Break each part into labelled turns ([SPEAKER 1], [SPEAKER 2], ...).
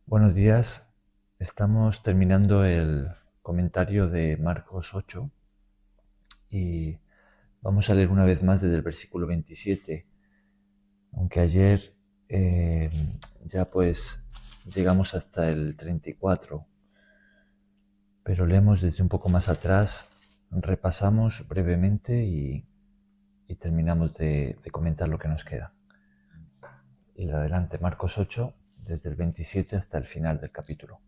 [SPEAKER 1] Buenos días. Estamos terminando el comentario de Marcos 8 y vamos a leer una vez más desde el versículo 27. Aunque ayer ya pues llegamos hasta el 34, pero leemos desde un poco más atrás, repasamos brevemente y terminamos de comentar lo que nos queda. Y de adelante, Marcos 8, desde el 27 hasta el final del capítulo.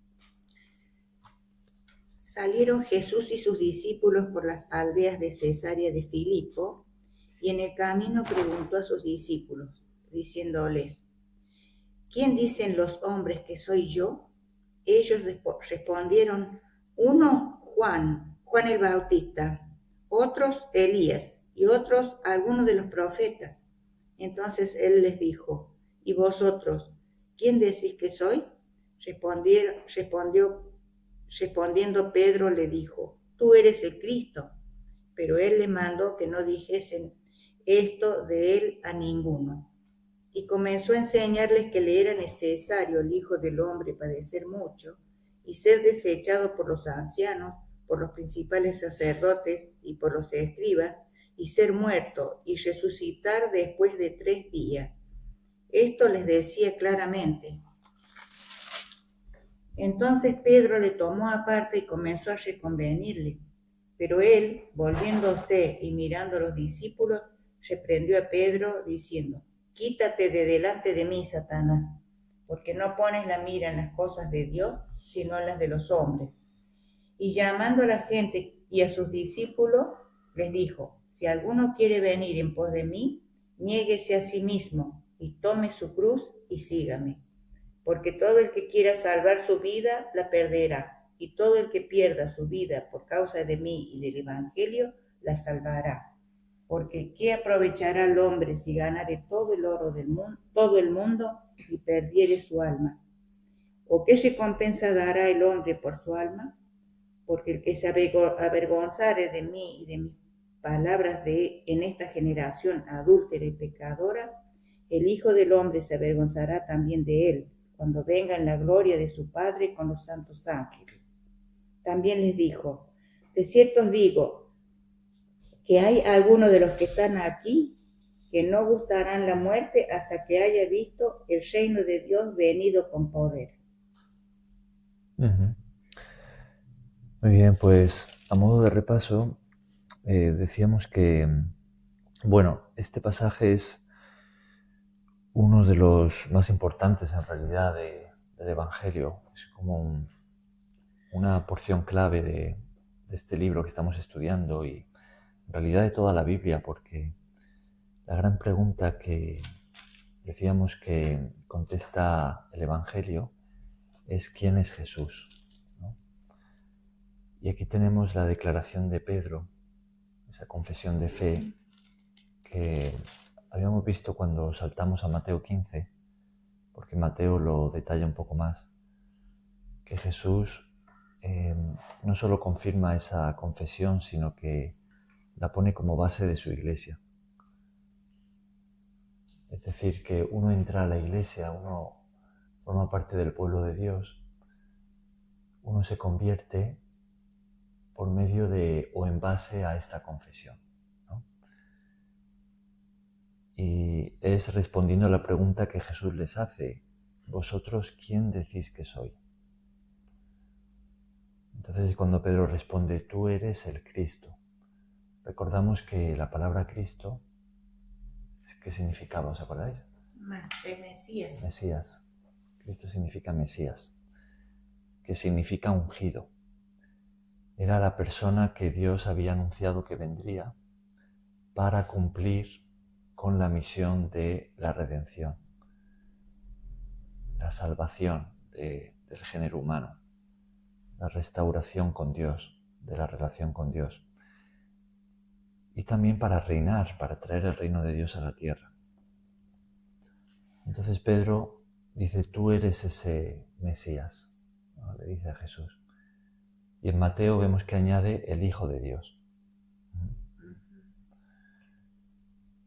[SPEAKER 2] Salieron Jesús y sus discípulos por las aldeas de Cesarea de Filipo, y en el camino preguntó a sus discípulos, diciéndoles: ¿Quién dicen los hombres que soy yo? Ellos respondieron: uno, Juan el Bautista; otros, Elías; y otros, algunos de los profetas. Entonces él les dijo: ¿Y vosotros, quién decís que soy? Respondiendo Pedro le dijo: Tú eres el Cristo. Pero él les mandó que no dijesen esto de él a ninguno. Y comenzó a enseñarles que le era necesario el Hijo del Hombre padecer mucho, y ser desechado por los ancianos, por los principales sacerdotes y por los escribas, y ser muerto y resucitar después de 3 días. Esto les decía claramente. Entonces Pedro le tomó aparte y comenzó a reconvenirle. Pero él, volviéndose y mirando a los discípulos, reprendió a Pedro, diciendo: Quítate de delante de mí, Satanás, porque no pones la mira en las cosas de Dios, sino en las de los hombres. Y llamando a la gente y a sus discípulos, les dijo: Si alguno quiere venir en pos de mí, niéguese a sí mismo y tome su cruz y sígame. Porque todo el que quiera salvar su vida la perderá, y todo el que pierda su vida por causa de mí y del Evangelio la salvará. Porque ¿qué aprovechará el hombre si ganare todo el oro del mundo, todo el mundo, y perdiere su alma? ¿O qué recompensa dará el hombre por su alma? Porque el que se avergonzare de mí y de mis palabras en esta generación adúltera y pecadora, el Hijo del Hombre se avergonzará también de él, cuando venga en la gloria de su Padre con los santos ángeles. También les dijo: de cierto os digo, que hay algunos de los que están aquí que no gustarán la muerte hasta que haya visto el reino de Dios venido con poder.
[SPEAKER 1] Muy bien, pues a modo de repaso, decíamos que, bueno, este pasaje es uno de los más importantes en realidad del Evangelio. Es como una porción clave de este libro que estamos estudiando y en realidad de toda la Biblia, porque la gran pregunta que decíamos que contesta el Evangelio es ¿quién es Jesús? ¿No? Y aquí tenemos la declaración de Pedro, esa confesión de fe que habíamos visto cuando saltamos a Mateo 15, porque Mateo lo detalla un poco más, que Jesús no solo confirma esa confesión, sino que la pone como base de su iglesia. Es decir, que uno entra a la iglesia, uno forma parte del pueblo de Dios, uno se convierte por medio de o en base a esta confesión, ¿no? Y es respondiendo a la pregunta que Jesús les hace: ¿vosotros quién decís que soy? Entonces cuando Pedro responde: tú eres el Cristo, recordamos que la palabra Cristo, ¿qué significaba? ¿Os acordáis?
[SPEAKER 2] Mesías.
[SPEAKER 1] Mesías. Cristo significa Mesías, que significa ungido. Era la persona que Dios había anunciado que vendría para cumplir con la misión de la redención, la salvación del género humano, la restauración con Dios, de la relación con Dios, y también para reinar, para traer el reino de Dios a la tierra. Entonces Pedro dice: tú eres ese Mesías, ¿no? Le dice a Jesús. Y en Mateo vemos que añade el Hijo de Dios.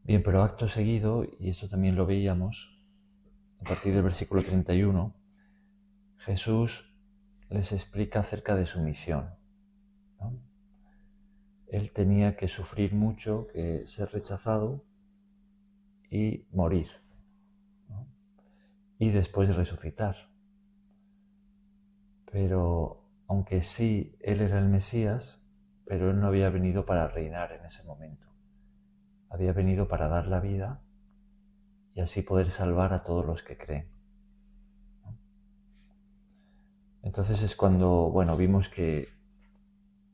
[SPEAKER 1] Bien, pero acto seguido, y esto también lo veíamos, a partir del versículo 31, Jesús les explica acerca de su misión, ¿no? Él tenía que sufrir mucho, que ser rechazado y morir, ¿no? Y después resucitar. Pero aunque sí, Él era el Mesías, pero Él no había venido para reinar en ese momento. Había venido para dar la vida y así poder salvar a todos los que creen. Entonces es cuando, vimos que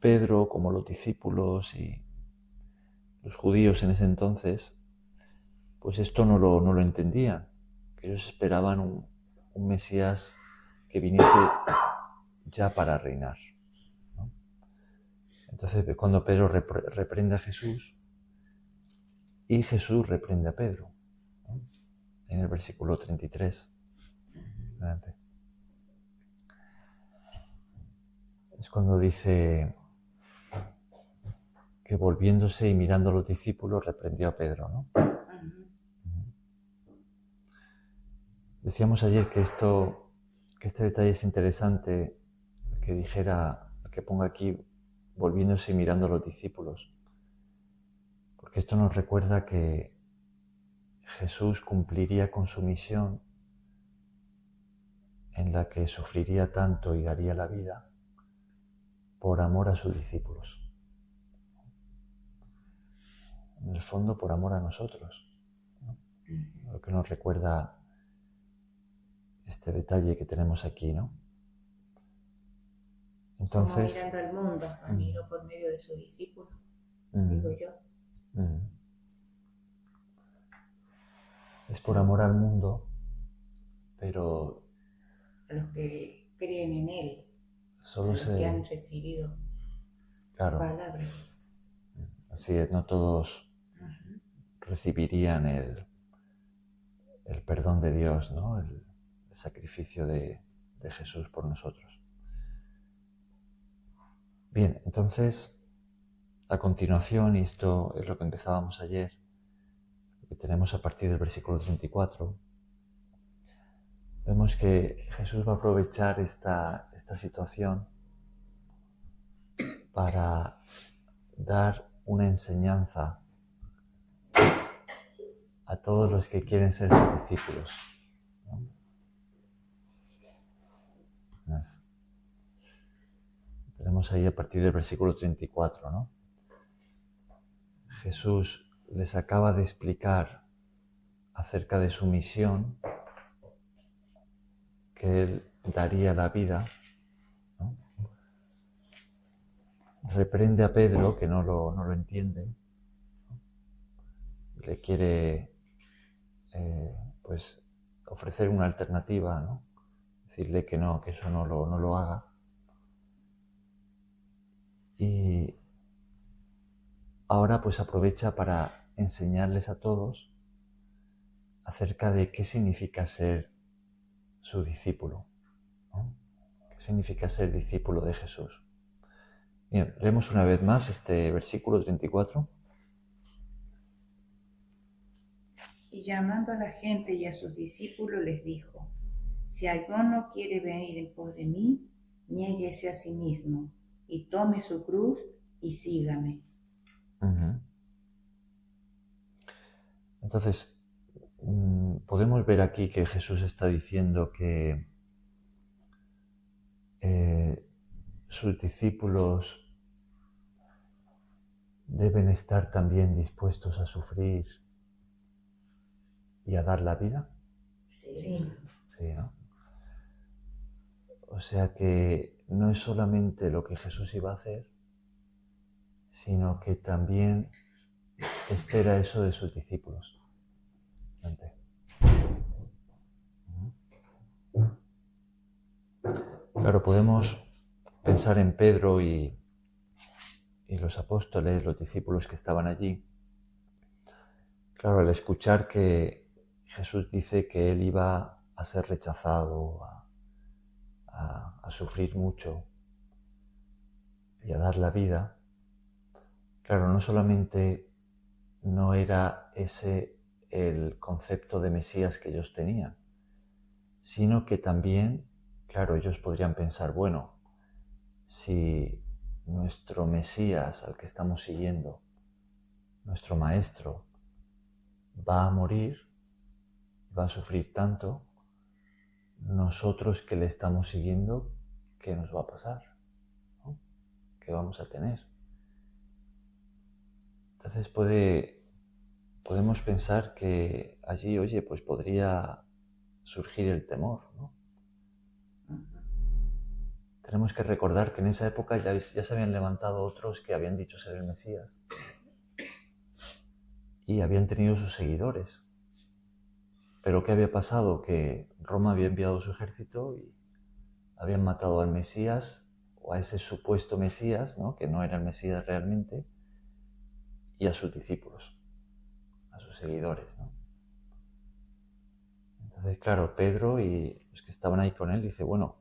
[SPEAKER 1] Pedro, como los discípulos y los judíos en ese entonces, pues esto no lo entendían. Que ellos esperaban un Mesías que viniese ya para reinar, ¿no? Entonces cuando Pedro reprende a Jesús y Jesús reprende a Pedro, ¿no? En el versículo 33. Adelante. Es cuando dice que volviéndose y mirando a los discípulos reprendió a Pedro, ¿no? Decíamos ayer que este detalle es interesante, que dijera, que ponga aquí, volviéndose y mirando a los discípulos, porque esto nos recuerda que Jesús cumpliría con su misión en la que sufriría tanto y daría la vida por amor a sus discípulos. En el fondo, por amor a nosotros, ¿no? Lo que nos recuerda este detalle que tenemos aquí, ¿no?
[SPEAKER 2] Entonces, como mirando al mundo, miró por medio de su discípulo, digo yo.
[SPEAKER 1] Es por amor al mundo, pero
[SPEAKER 2] a los que creen en Él,
[SPEAKER 1] solo
[SPEAKER 2] a los que han recibido palabras.
[SPEAKER 1] Así es, no todos recibirían el perdón de Dios, ¿no? El sacrificio de Jesús por nosotros. Bien, entonces, a continuación, y esto es lo que empezábamos ayer, lo que tenemos a partir del versículo 34, vemos que Jesús va a aprovechar esta situación para dar una enseñanza a todos los que quieren ser sus discípulos, ¿no? Tenemos ahí a partir del versículo 34, ¿no? Jesús les acaba de explicar acerca de su misión, que Él daría la vida, ¿no? Reprende a Pedro, que no lo entiende, ¿no? Le quiere pues ofrecer una alternativa, ¿no? Decirle que no, que eso no lo haga. Y ahora pues aprovecha para enseñarles a todos acerca de qué significa ser su discípulo, ¿no? ¿Qué significa ser discípulo de Jesús? Bien, leemos una vez más este versículo 34.
[SPEAKER 2] Y llamando a la gente y a sus discípulos les dijo: si alguno quiere venir en pos de mí, niéguese a sí mismo y tome su cruz y sígame.
[SPEAKER 1] Entonces, podemos ver aquí que Jesús está diciendo que sus discípulos deben estar también dispuestos a sufrir y a dar la vida.
[SPEAKER 2] Sí.
[SPEAKER 1] Sí, ¿no? O sea que no es solamente lo que Jesús iba a hacer, sino que también espera eso de sus discípulos. Claro, podemos pensar en Pedro y los apóstoles, los discípulos que estaban allí. Claro, al escuchar que Jesús dice que Él iba a ser rechazado, a sufrir mucho y a dar la vida, claro, no solamente no era ese el concepto de Mesías que ellos tenían, sino que también claro, ellos podrían pensar, bueno, si nuestro Mesías al que estamos siguiendo, nuestro Maestro, va a morir, va a sufrir tanto, nosotros que le estamos siguiendo, ¿qué nos va a pasar? ¿No? ¿Qué vamos a tener? Entonces podemos pensar que allí, oye, pues podría surgir el temor, ¿no? Tenemos que recordar que en esa época ya se habían levantado otros que habían dicho ser el Mesías y habían tenido sus seguidores. Pero ¿qué había pasado? Que Roma había enviado su ejército y habían matado al Mesías, o a ese supuesto Mesías, ¿no? Que no era el Mesías realmente, y a sus discípulos, a sus seguidores, ¿no? Entonces, claro, Pedro y los que estaban ahí con él dice, bueno,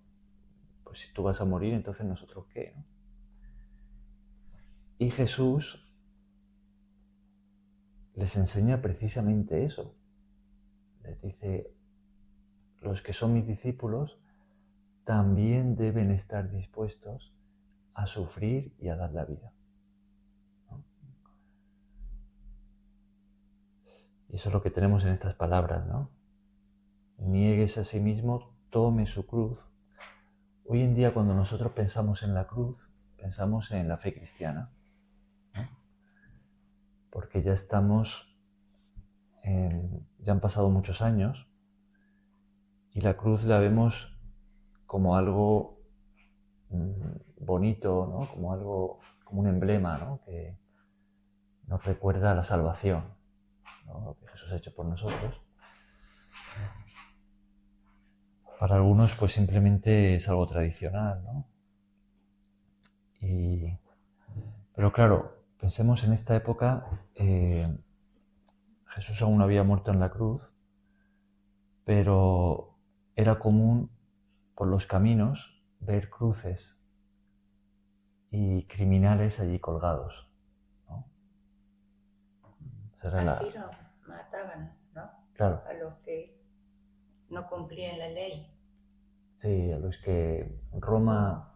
[SPEAKER 1] pues si tú vas a morir, entonces nosotros qué, ¿no? Y Jesús les enseña precisamente eso. Les dice, los que son mis discípulos también deben estar dispuestos a sufrir y a dar la vida, ¿no? Y eso es lo que tenemos en estas palabras, ¿no? Niéguese a sí mismo, tome su cruz. Hoy en día, cuando nosotros pensamos en la cruz, pensamos en la fe cristiana, ¿no? Porque ya ya han pasado muchos años y la cruz la vemos como algo bonito, ¿no? Como un emblema, ¿no? Que nos recuerda a la salvación, ¿no? Lo que Jesús ha hecho por nosotros. Para algunos, pues simplemente es algo tradicional, ¿no? Pero claro, pensemos en esta época, Jesús aún no había muerto en la cruz, pero era común por los caminos ver cruces y criminales allí colgados, ¿no?
[SPEAKER 2] Así los mataban, ¿no?
[SPEAKER 1] Claro.
[SPEAKER 2] A los que no cumplían la ley.
[SPEAKER 1] Sí, a los que Roma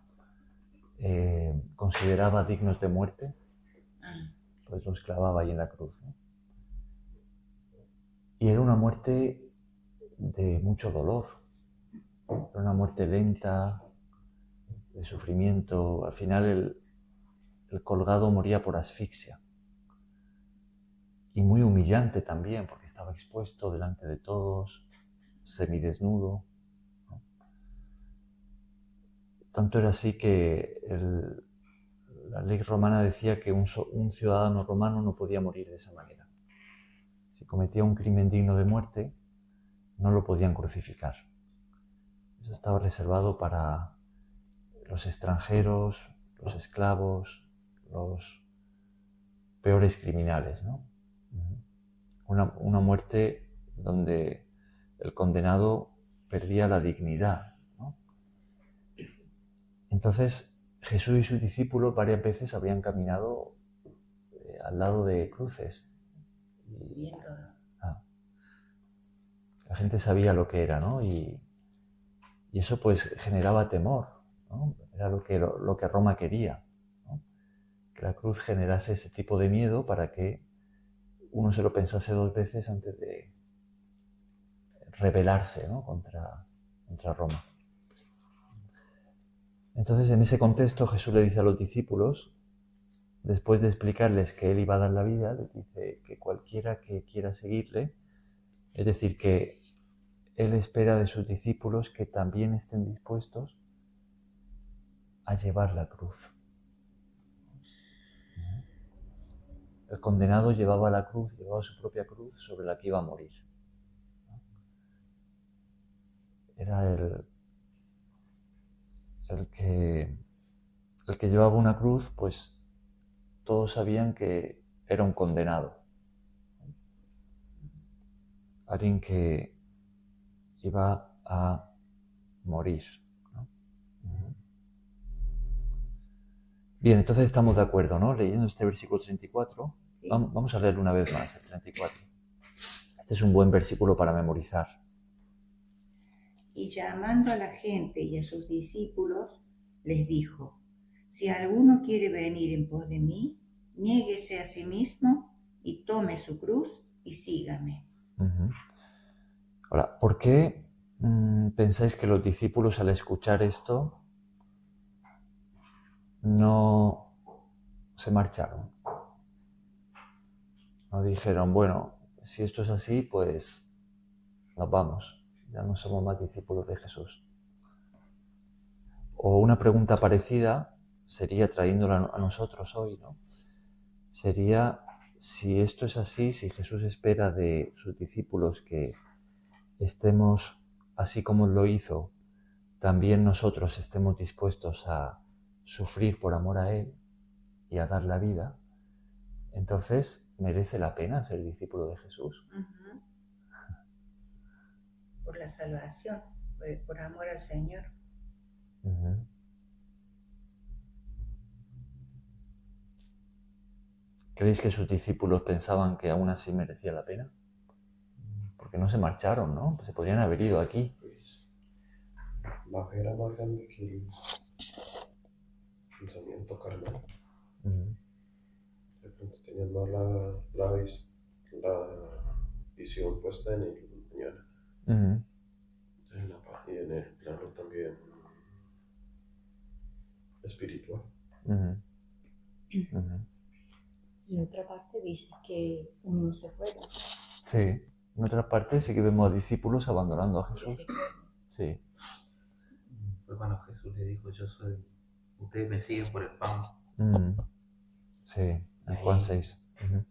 [SPEAKER 1] consideraba dignos de muerte, pues los clavaba ahí en la cruz, ¿no? Y era una muerte de mucho dolor, era una muerte lenta, de sufrimiento. Al final el colgado moría por asfixia. Y muy humillante también, porque estaba expuesto delante de todos, semidesnudo, ¿no? Tanto era así que la ley romana decía que un ciudadano romano no podía morir de esa manera. Si cometía un crimen digno de muerte, no lo podían crucificar. Eso estaba reservado para los extranjeros, los esclavos, los peores criminales, ¿no? Una muerte donde el condenado perdía la dignidad, ¿no? Entonces, Jesús y sus discípulos varias veces habían caminado al lado de cruces. La gente sabía lo que era, ¿no? Y eso pues generaba temor, ¿no? Era lo que Roma quería, ¿no? Que la cruz generase ese tipo de miedo para que uno se lo pensase dos veces antes de rebelarse, ¿no? contra Roma. Entonces, en ese contexto, Jesús le dice a los discípulos, después de explicarles que Él iba a dar la vida, les dice que cualquiera que quiera seguirle, es decir, que Él espera de sus discípulos que también estén dispuestos a llevar la cruz. El condenado llevaba la cruz, llevaba su propia cruz sobre la que iba a morir. Era el que llevaba una cruz, pues todos sabían que era un condenado. Alguien que iba a morir, ¿no? Bien, entonces estamos de acuerdo, ¿no? Leyendo este versículo 34, sí. Vamos a leerlo una vez más, el 34. Este es un buen versículo para memorizar.
[SPEAKER 2] y llamando a la gente y a sus discípulos, les dijo: si alguno quiere venir en pos de mí, niéguese a sí mismo y tome su cruz y sígame.
[SPEAKER 1] Ahora, ¿por qué pensáis que los discípulos al escuchar esto no se marcharon? No dijeron, bueno, si esto es así, pues nos vamos, ya no somos más discípulos de Jesús. O una pregunta parecida sería, trayéndola a nosotros hoy, ¿no? Sería, si esto es así, si Jesús espera de sus discípulos que estemos, así como lo hizo, también nosotros estemos dispuestos a sufrir por amor a Él y a dar la vida, entonces merece la pena ser discípulo de Jesús.
[SPEAKER 2] Uh-huh. Por la salvación, por amor al Señor.
[SPEAKER 1] Uh-huh. ¿Creéis que sus discípulos pensaban que aún así merecía la pena? Porque no se marcharon, ¿no? Pues se podrían haber ido aquí.
[SPEAKER 3] Pues, era más grande que el pensamiento carnal.
[SPEAKER 1] Uh-huh.
[SPEAKER 3] De pronto tenían más la visión puesta en el mañana.
[SPEAKER 1] Uh-huh.
[SPEAKER 3] Y en el plano también espiritual.
[SPEAKER 1] Uh-huh. Uh-huh.
[SPEAKER 4] En otra parte dice que uno se fue.
[SPEAKER 1] Sí, en otra parte sí que vemos a discípulos abandonando a Jesús. Sí.
[SPEAKER 5] Fue cuando Jesús le dijo, ustedes me siguen por el pan.
[SPEAKER 1] Sí, en Juan 6. Uh-huh.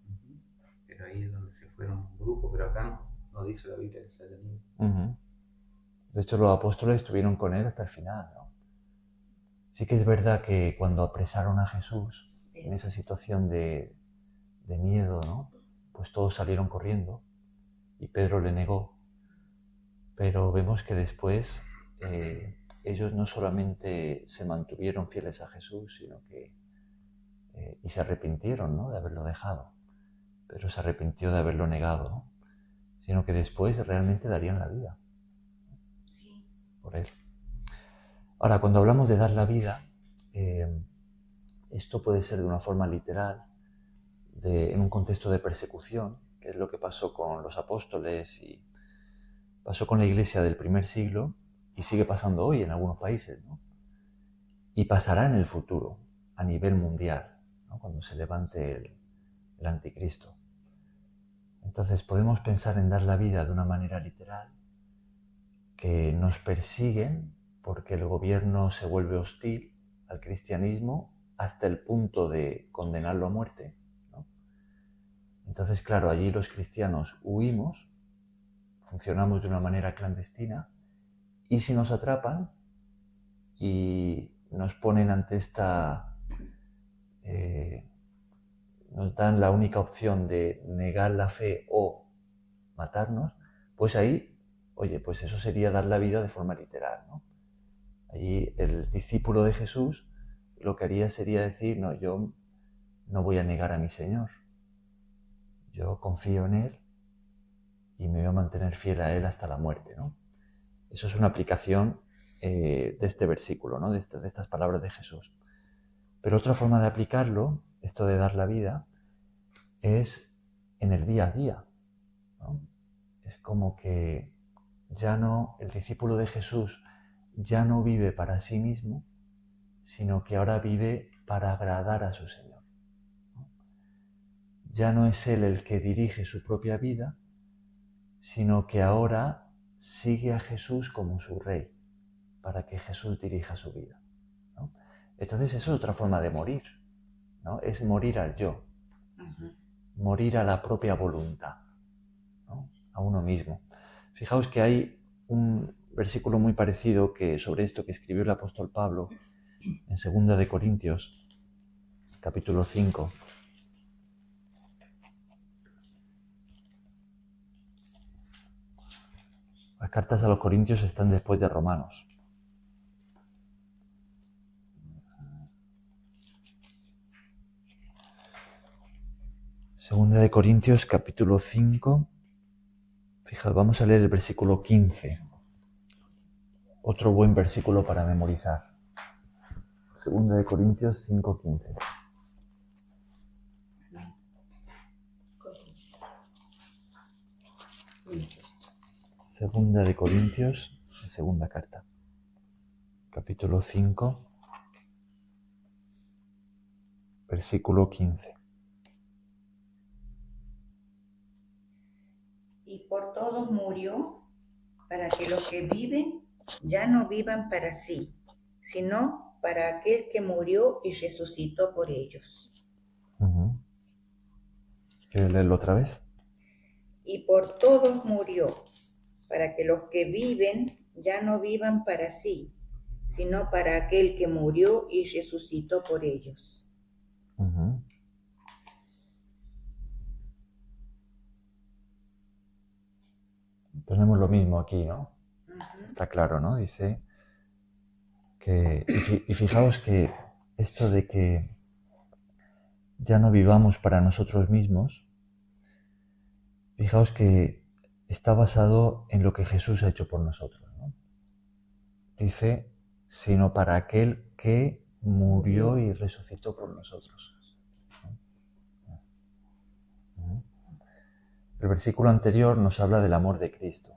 [SPEAKER 5] Pero ahí es donde se fueron un grupo, pero acá no dice la Biblia que se hayan ido.
[SPEAKER 1] Uh-huh. De hecho, los apóstoles estuvieron con él hasta el final, ¿no? Sí que es verdad que cuando apresaron a Jesús, en esa situación de miedo, ¿no? Pues todos salieron corriendo y Pedro le negó. Pero vemos que después ellos no solamente se mantuvieron fieles a Jesús, sino que y se arrepintieron, ¿no? De haberlo dejado. Pedro se arrepintió de haberlo negado, ¿no? Sino que después realmente darían la vida por él. Ahora, cuando hablamos de dar la vida, esto puede ser de una forma literal, en un contexto de persecución, que es lo que pasó con los apóstoles y pasó con la iglesia del primer siglo y sigue pasando hoy en algunos países, ¿no? Y pasará en el futuro, a nivel mundial, ¿no? Cuando se levante el anticristo. Entonces podemos pensar en dar la vida de una manera literal, que nos persiguen porque el gobierno se vuelve hostil al cristianismo hasta el punto de condenarlo a muerte, ¿no? Entonces, claro, allí los cristianos huimos, funcionamos de una manera clandestina, y si nos atrapan y nos ponen ante nos dan la única opción de negar la fe o matarnos, pues ahí, oye, pues eso sería dar la vida de forma literal, ¿no? Allí el discípulo de Jesús lo que haría sería decir, no, yo no voy a negar a mi Señor, yo confío en Él y me voy a mantener fiel a Él hasta la muerte, ¿no? Eso es una aplicación de este versículo, ¿no? de estas palabras de Jesús. Pero otra forma de aplicarlo, esto de dar la vida, es en el día a día, ¿no? Es como que ya no, el discípulo de Jesús ya no vive para sí mismo, sino que ahora vive para agradar a su Señor, ¿no? Ya no es Él el que dirige su propia vida, sino que ahora sigue a Jesús como su Rey, para que Jesús dirija su vida, ¿no? Entonces eso es otra forma de morir, ¿no? Es morir al yo, morir a la propia voluntad, ¿no? A uno mismo. Fijaos que hay un versículo muy parecido sobre esto que escribió el apóstol Pablo en 2 de Corintios, capítulo 5. Las cartas a los Corintios están después de Romanos. Segunda de Corintios, capítulo 5. Fijaos, vamos a leer el versículo 15. Otro buen versículo para memorizar. 2 Corintios 5:15. Segunda de Corintios, segunda carta. Capítulo 5, versículo 15.
[SPEAKER 2] Y por todos murió, para que los que viven ya no vivan para sí, sino para aquel que murió y resucitó por ellos.
[SPEAKER 1] ¿Quieres leerlo otra vez?
[SPEAKER 2] Y por todos murió, para que los que viven ya no vivan para sí, sino para aquel que murió y resucitó por ellos.
[SPEAKER 1] Tenemos lo mismo aquí, ¿no? Está claro, ¿no? Dice que... Y fijaos que esto de que ya no vivamos para nosotros mismos, fijaos que está basado en lo que Jesús ha hecho por nosotros, ¿no? Dice, sino para aquel que murió y resucitó por nosotros. El versículo anterior nos habla del amor de Cristo,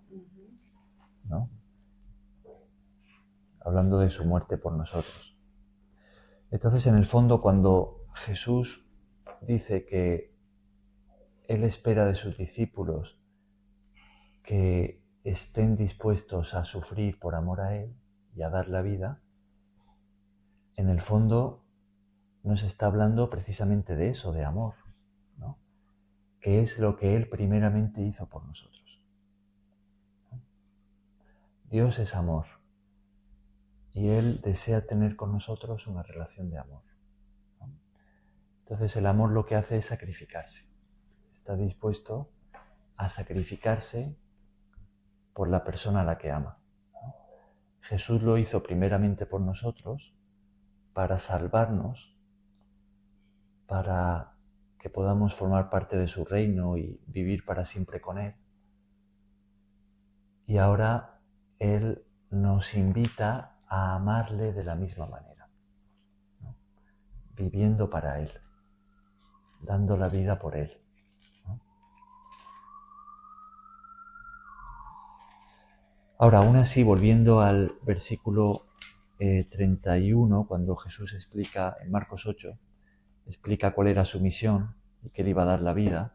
[SPEAKER 1] ¿no? Hablando de su muerte por nosotros. Entonces, en el fondo, cuando Jesús dice que Él espera de sus discípulos que estén dispuestos a sufrir por amor a Él y a dar la vida, en el fondo nos está hablando precisamente de eso, de amor, ¿no? Que es lo que Él primeramente hizo por nosotros. Dios es amor y Él desea tener con nosotros una relación de amor, ¿no? Entonces el amor lo que hace es sacrificarse. Está dispuesto a sacrificarse por la persona a la que ama. Jesús lo hizo primeramente por nosotros para salvarnos, para que podamos formar parte de su reino y vivir para siempre con Él. Y ahora Él nos invita a amarle de la misma manera, ¿no? Viviendo para Él, dando la vida por Él, ¿no? Ahora, aún así, volviendo al versículo 31, cuando Jesús explica, en Marcos 8, explica cuál era su misión y que Él iba a dar la vida,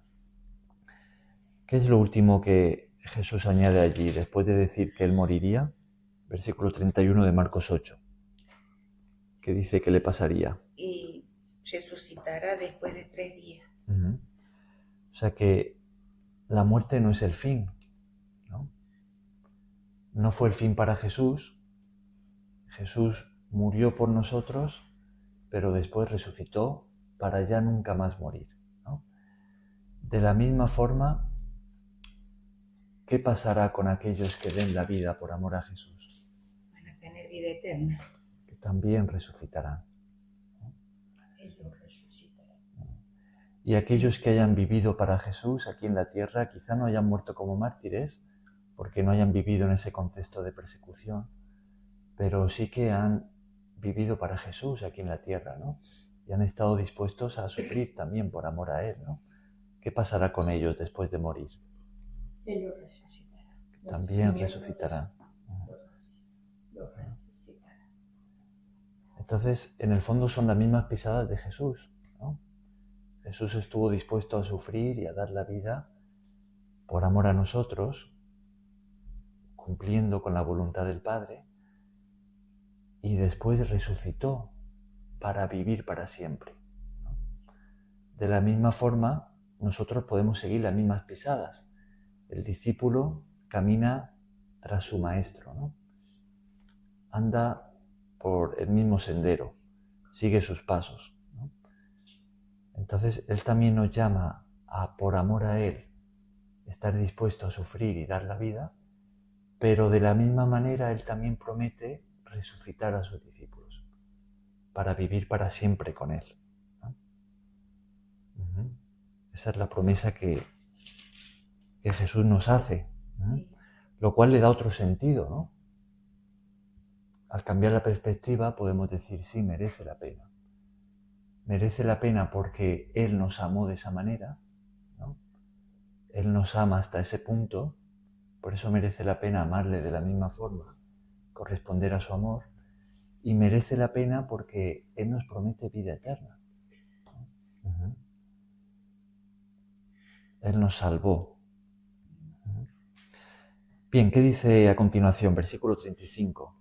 [SPEAKER 1] ¿qué es lo último que Jesús añade allí después de decir que Él moriría? Versículo 31 de Marcos 8, que dice que le pasaría.
[SPEAKER 2] Y resucitará después de 3 días.
[SPEAKER 1] O sea que la muerte no es el fin, ¿no? No fue el fin para Jesús. Jesús murió por nosotros, pero después resucitó para ya nunca más morir, ¿no? De la misma forma, ¿qué pasará con aquellos que den la vida por amor a Jesús?
[SPEAKER 2] Van a tener vida eterna.
[SPEAKER 1] Que también resucitarán, ¿no?
[SPEAKER 4] Ellos resucitarán.
[SPEAKER 1] Y aquellos que hayan vivido para Jesús aquí en la tierra, quizá no hayan muerto como mártires, porque no hayan vivido en ese contexto de persecución, pero sí que han vivido para Jesús aquí en la tierra, ¿no? Y han estado dispuestos a sufrir también por amor a Él, ¿no? ¿Qué pasará con ellos después de morir?
[SPEAKER 4] Ellos resucitarán.
[SPEAKER 1] También resucitarán.
[SPEAKER 4] Los resucitarán.
[SPEAKER 1] Entonces, en el fondo son las mismas pisadas de Jesús, ¿no? Jesús estuvo dispuesto a sufrir y a dar la vida por amor a nosotros, cumpliendo con la voluntad del Padre, y después resucitó para vivir para siempre, ¿no? De la misma forma, nosotros podemos seguir las mismas pisadas. El discípulo camina tras su maestro, ¿no? Anda por el mismo sendero, sigue sus pasos, ¿no? Entonces, Él también nos llama a, por amor a Él, estar dispuesto a sufrir y dar la vida, pero de la misma manera Él también promete resucitar a sus discípulos para vivir para siempre con Él, ¿no? Esa es la promesa que Jesús nos hace, ¿no? Lo cual le da otro sentido, ¿no? al cambiar la perspectiva podemos decir, sí, merece la pena. Merece la pena porque Él nos amó de esa manera, ¿no? Él nos ama hasta ese punto, por eso merece la pena amarle de la misma forma, corresponder a su amor, y merece la pena porque Él nos promete vida eterna. Uh-huh. Él nos salvó. Uh-huh. Bien, ¿qué dice a continuación? Versículo 35.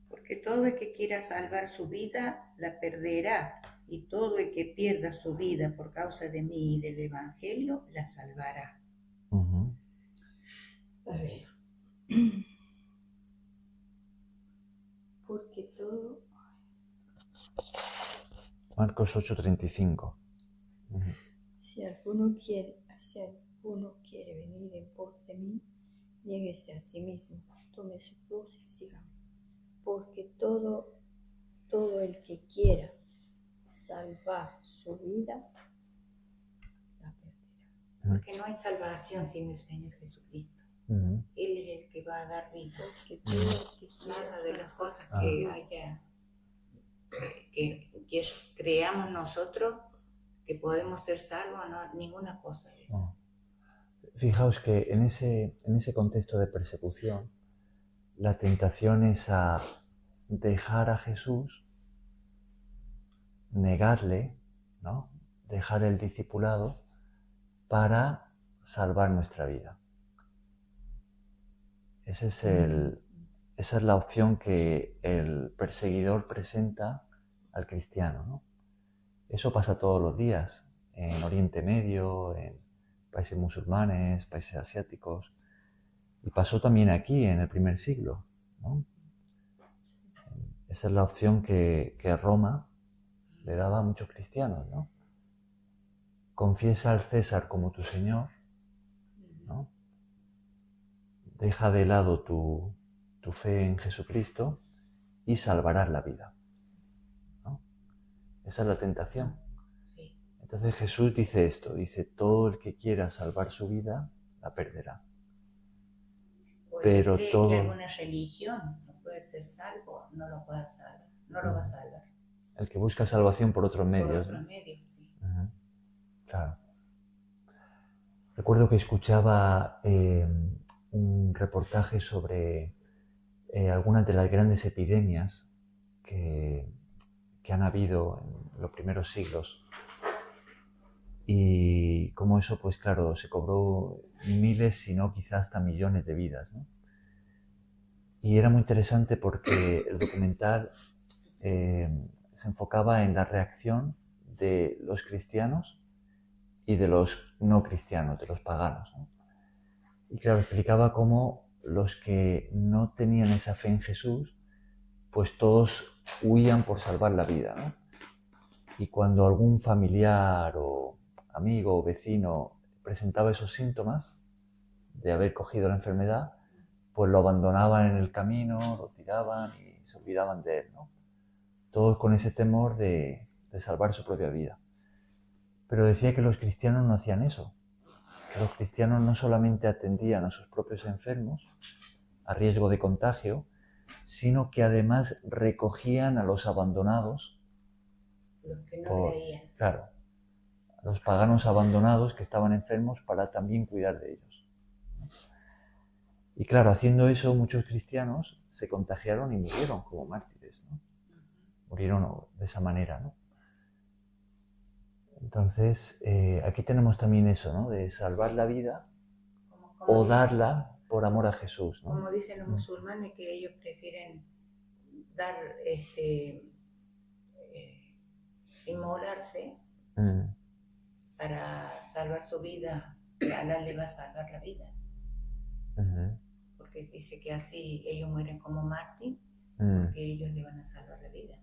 [SPEAKER 2] Porque todo el que quiera salvar su vida, la perderá, y todo el que pierda su vida por causa de mí y del Evangelio, la salvará.
[SPEAKER 1] Uh-huh.
[SPEAKER 4] A ver. Porque todo...
[SPEAKER 1] Marcos 8:35. Uh-huh.
[SPEAKER 4] Si alguno quiere venir en pos de mí, niéguese a sí mismo, tome su cruz y sígame. Porque todo el que quiera salvar su vida, la perderá.
[SPEAKER 2] Porque no hay salvación sin el Señor Jesucristo.
[SPEAKER 1] Uh-huh.
[SPEAKER 2] Él es el que va a dar vida.
[SPEAKER 4] Porque todo el que quiera
[SPEAKER 2] Nada de las cosas
[SPEAKER 1] Ah.
[SPEAKER 2] que haya, que creamos nosotros, que podemos ser salvos, no, ninguna cosa de eso.
[SPEAKER 1] Oh. Fijaos que en ese contexto de persecución, la tentación es a dejar a Jesús, negarle, ¿no? Dejar el discipulado para salvar nuestra vida. Esa es la opción que el perseguidor presenta al cristiano, ¿no? Eso pasa todos los días, en Oriente Medio, en países musulmanes, países asiáticos, y pasó también aquí en el primer siglo, ¿no? Esa es la opción que Roma le daba a muchos cristianos, ¿no? Confiesa al César como tu Señor, ¿no? Deja de lado tu fe en Jesucristo y salvarás la vida, ¿no? Esa es la tentación.
[SPEAKER 2] Sí.
[SPEAKER 1] Entonces Jesús dice esto, dice, todo el que quiera salvar su vida, la perderá.
[SPEAKER 2] O el
[SPEAKER 1] Pero
[SPEAKER 2] que cree
[SPEAKER 1] todo-
[SPEAKER 2] que alguna religión no puede ser salvo, no lo puede salvar, no lo va a salvar.
[SPEAKER 1] El que busca salvación por otros
[SPEAKER 2] Por
[SPEAKER 1] medios,
[SPEAKER 2] otros
[SPEAKER 1] ¿no?
[SPEAKER 2] medios, sí.
[SPEAKER 1] Uh-huh. Claro. Recuerdo que escuchaba un reportaje sobre algunas de las grandes epidemias que han habido en los primeros siglos y cómo eso, pues claro, se cobró miles, si no quizás hasta millones de vidas, ¿no? Y era muy interesante porque el documental se enfocaba en la reacción de los cristianos y de los no cristianos, de los paganos, ¿no? Y claro, explicaba cómo los que no tenían esa fe en Jesús, pues todos huían por salvar la vida, ¿no? Y cuando algún familiar o amigo o vecino presentaba esos síntomas de haber cogido la enfermedad, pues lo abandonaban en el camino, lo tiraban y se olvidaban de él, ¿no? Todos con ese temor de salvar su propia vida. Pero decía que los cristianos no hacían eso, que los cristianos no solamente atendían a sus propios enfermos, a riesgo de contagio, sino que además recogían a los abandonados,
[SPEAKER 2] Los que no creían.
[SPEAKER 1] claro, a los paganos abandonados que estaban enfermos para también cuidar de ellos. Y claro, haciendo eso muchos cristianos se contagiaron y murieron como mártires, ¿no? Murieron de esa manera, ¿no? Entonces, aquí tenemos también eso, ¿no? De salvar la vida
[SPEAKER 2] Como
[SPEAKER 1] o
[SPEAKER 2] dicen-
[SPEAKER 1] darla por amor a Jesús, ¿no?
[SPEAKER 2] Como dicen los musulmanes, que ellos prefieren dar, inmolarse
[SPEAKER 1] Mm,
[SPEAKER 2] para salvar su vida, que Alá le va a salvar la vida.
[SPEAKER 1] ujú,
[SPEAKER 2] Porque dice que así ellos mueren como mártir,
[SPEAKER 1] mm.
[SPEAKER 2] porque ellos le van a salvar la vida.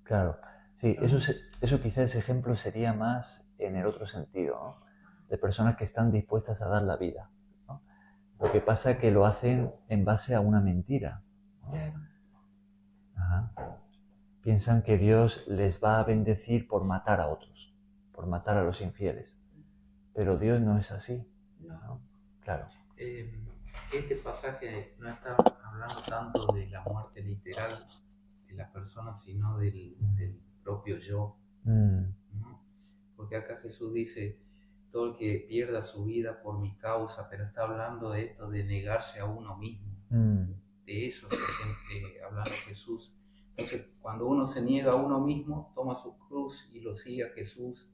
[SPEAKER 1] Claro, sí, eso quizás ese ejemplo sería más en el otro sentido, ¿no? De personas que están dispuestas a dar la vida, ¿no? Lo que pasa es que lo hacen en base a una mentira, ¿no?
[SPEAKER 2] Claro.
[SPEAKER 1] Ajá. Piensan que Dios les va a bendecir por matar a otros, por matar a los infieles. Pero Dios no es así,
[SPEAKER 2] No.
[SPEAKER 1] ¿no? Claro.
[SPEAKER 5] Este pasaje no está hablando tanto de la muerte literal de la persona, sino del propio yo, ¿no? Porque acá Jesús dice, todo el que pierda su vida por mi causa, pero está hablando de esto, de negarse a uno mismo. De eso está hablando Jesús. Entonces, cuando uno se niega a uno mismo, toma su cruz y lo sigue a Jesús,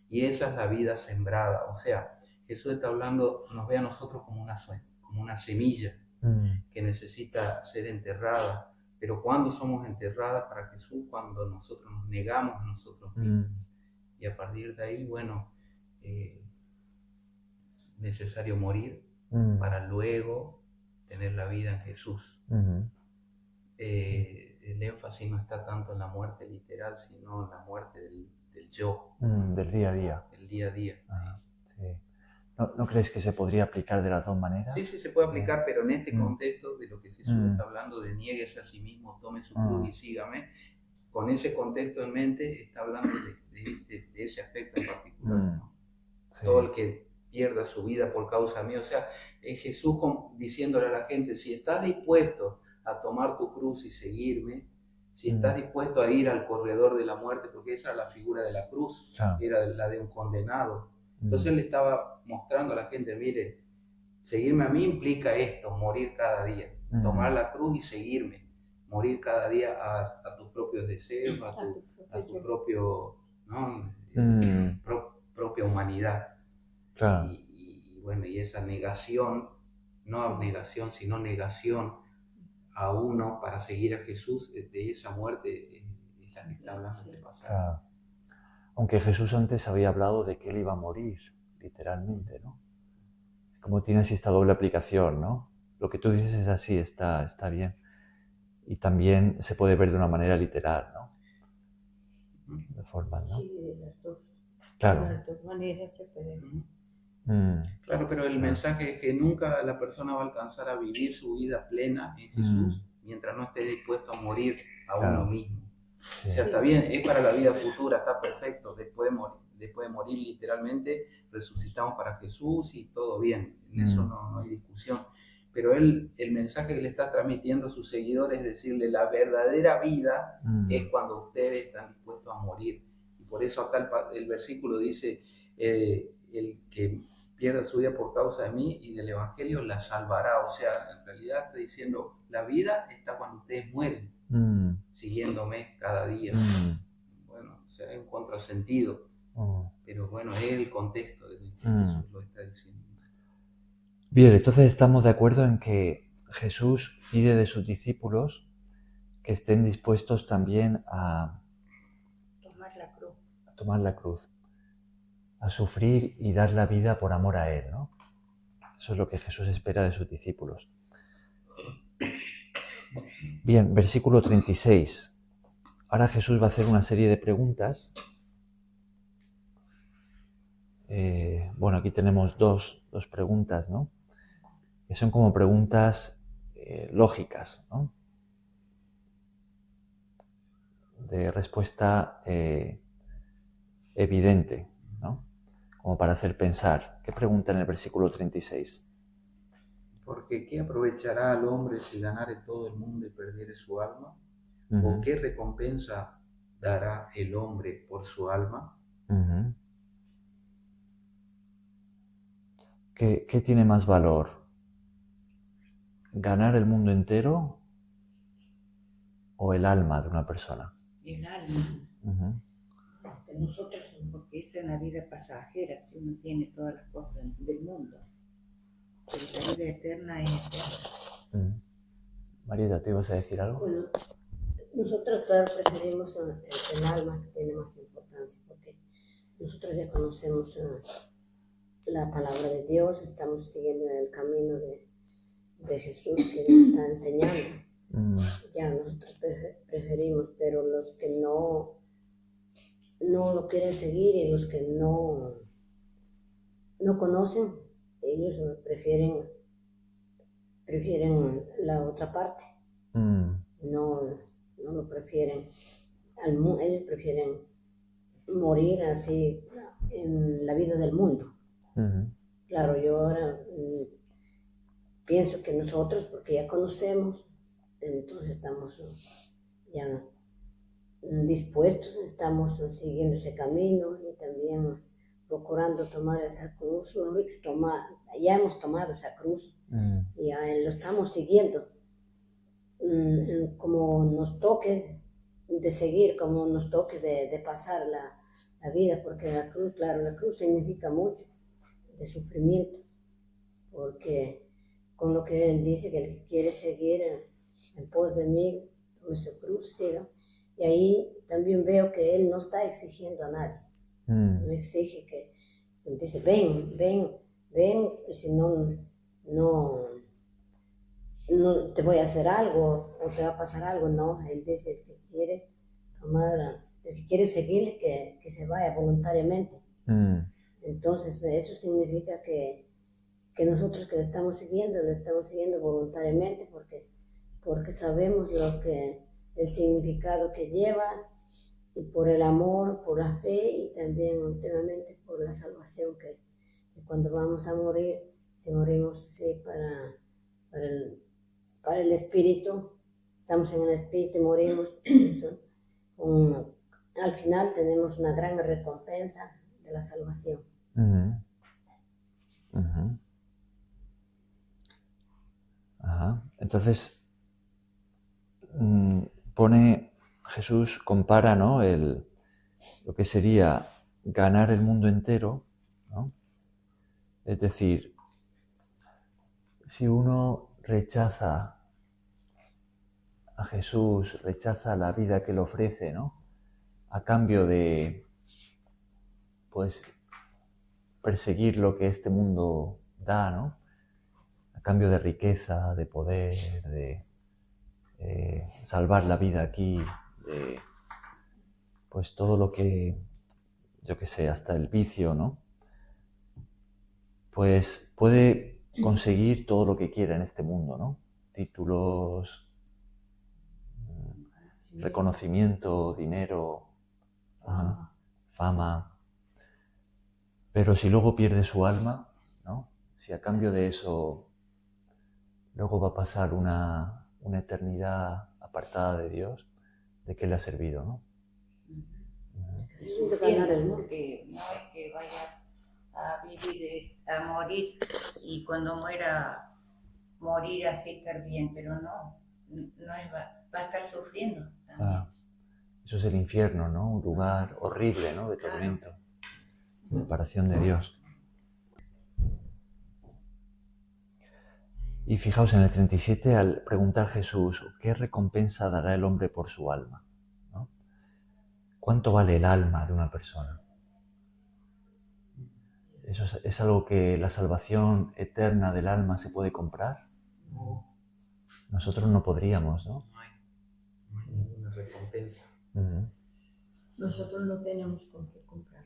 [SPEAKER 5] y esa es la vida sembrada. O sea, Jesús está hablando, nos ve a nosotros como una semilla que necesita ser enterrada. Pero ¿cuándo somos enterradas para Jesús? Cuando nosotros nos negamos a nosotros mismos. Y a partir de ahí, bueno, necesario morir para luego tener la vida en Jesús. El énfasis no está tanto en la muerte literal, sino en la muerte del yo.
[SPEAKER 1] Del día a día.
[SPEAKER 5] El día a día.
[SPEAKER 1] Sí. ¿No crees que se podría aplicar de las dos maneras?
[SPEAKER 5] Sí, se puede aplicar, pero en este contexto de lo que Jesús está hablando, de niéguese a sí mismo, tome su cruz y sígame, con ese contexto en mente está hablando de ese aspecto en particular, ¿no? Sí. Todo el que pierda su vida por causa mía, o sea, es Jesús diciéndole a la gente, si estás dispuesto a tomar tu cruz y seguirme, si estás dispuesto a ir al corredor de la muerte, porque esa era la figura de la cruz, era la de un condenado. Entonces él le estaba mostrando a la gente, mire, seguirme a mí implica esto, morir cada día, tomar la cruz y seguirme, morir cada día a tus propios deseos, a tu propio, ¿no? Propia humanidad.
[SPEAKER 1] Claro.
[SPEAKER 5] Y bueno, y esa negación, no abnegación, sino negación a uno para seguir a Jesús, de esa muerte es la que está hablando este pasaje.
[SPEAKER 1] Claro. Aunque Jesús antes había hablado de que él iba a morir, literalmente, ¿no? Como tiene así esta doble aplicación, ¿no? Lo que tú dices es así, está bien. Y también se puede ver de una manera literal, ¿no? De forma, ¿no?
[SPEAKER 4] Sí, de las dos.
[SPEAKER 1] Claro.
[SPEAKER 4] De las dos maneras se puede ver.
[SPEAKER 5] Claro, pero el mensaje es que nunca la persona va a alcanzar a vivir su vida plena en Jesús mientras no esté dispuesto a morir a uno mismo. Sí. O sea, está bien, es para la vida futura, está perfecto, después de morir literalmente, resucitamos para Jesús y todo bien, en eso no hay discusión. Pero el mensaje que le está transmitiendo a sus seguidores es decirle, la verdadera vida es cuando ustedes están dispuestos a morir. Y por eso acá el versículo dice, el que pierda su vida por causa de mí y del Evangelio la salvará. O sea, en realidad está diciendo, la vida está cuando ustedes mueren, siguiéndome cada día. Bueno, o sea, es un contrasentido, pero bueno, es el contexto de que Jesús lo está diciendo.
[SPEAKER 1] Bien, entonces estamos de acuerdo en que Jesús pide de sus discípulos que estén dispuestos también a tomar la cruz, a sufrir y dar la vida por amor a Él, ¿no? Eso es lo que Jesús espera de sus discípulos. Bien, versículo 36. Ahora Jesús va a hacer una serie de preguntas. Bueno, aquí tenemos dos preguntas, ¿no? Que son como preguntas lógicas, ¿no? De respuesta evidente, ¿no? Como para hacer pensar. ¿Qué pregunta en el versículo 36?
[SPEAKER 5] Porque ¿qué aprovechará al hombre si ganare todo el mundo y perdiere su alma? ¿O qué recompensa dará el hombre por su alma?
[SPEAKER 1] ¿Qué tiene más valor? ¿Ganar el mundo entero o el alma de una persona?
[SPEAKER 2] El alma. Nosotros, porque esa es una vida pasajera, si uno tiene todas las cosas del mundo. Pero la vida eterna es eterna.
[SPEAKER 1] Marita, ¿te ibas a decir algo?
[SPEAKER 6] Bueno, nosotros todos preferimos el alma, que tiene más importancia, porque nosotros ya conocemos la palabra de Dios, estamos siguiendo el camino de Jesús que nos está enseñando. Ya nosotros preferimos, pero los que no lo quieren seguir y los que no conocen, ellos prefieren la otra parte. No lo prefieren. Ellos prefieren morir así en la vida del mundo. Claro, yo ahora pienso que nosotros, porque ya conocemos entonces estamos ya dispuestos, estamos siguiendo ese camino y también procurando tomar esa cruz, ya hemos tomado esa cruz, y ya lo estamos siguiendo, como nos toque de seguir, como nos toque de pasar la vida, porque la cruz, claro, la cruz significa mucho de sufrimiento, porque con lo que él dice, que el que quiere seguir en pos de mí, tome su cruz, siga. Y ahí también veo que él no está exigiendo a nadie, no exige que, dice, ven, si no te voy a hacer algo o te va a pasar algo, no, él dice, el que quiere seguir, que se vaya voluntariamente. Entonces eso significa que nosotros que le estamos siguiendo voluntariamente, porque sabemos el significado que lleva, y por el amor, por la fe, y también últimamente por la salvación, que cuando vamos a morir, si morimos para el espíritu, estamos en el espíritu y morimos, al final tenemos una gran recompensa de la salvación.
[SPEAKER 1] Ajá. Entonces, Jesús compara, ¿no?, lo que sería ganar el mundo entero, ¿no? Es decir, si uno rechaza a Jesús, rechaza la vida que le ofrece, ¿no?, a cambio de, pues, perseguir lo que este mundo da, ¿no?, a cambio de riqueza, de poder, de salvar la vida aquí, de, pues, todo lo que, yo qué sé, hasta el vicio, ¿no?, pues puede conseguir todo lo que quiera en este mundo, ¿no? Títulos, reconocimiento, dinero, fama. Pero si luego pierde su alma, ¿no?, si a cambio de eso luego va a pasar una eternidad apartada de Dios, ¿de qué le ha servido, no?
[SPEAKER 2] Sufriendo, porque no es que vaya a vivir, a morir, y cuando muera, morir así estar bien, pero no es, va a estar sufriendo también.
[SPEAKER 1] Eso es el infierno, ¿no? Un lugar horrible, ¿no?, de tormento, separación de Dios. Y fijaos en el 37, al preguntar Jesús, ¿qué recompensa dará el hombre por su alma?, ¿no? ¿Cuánto vale el alma de una persona? ¿Eso es algo que la salvación eterna del alma se puede comprar? Nosotros no podríamos, ¿no?
[SPEAKER 5] No hay ninguna recompensa.
[SPEAKER 4] Nosotros no tenemos con qué comprar.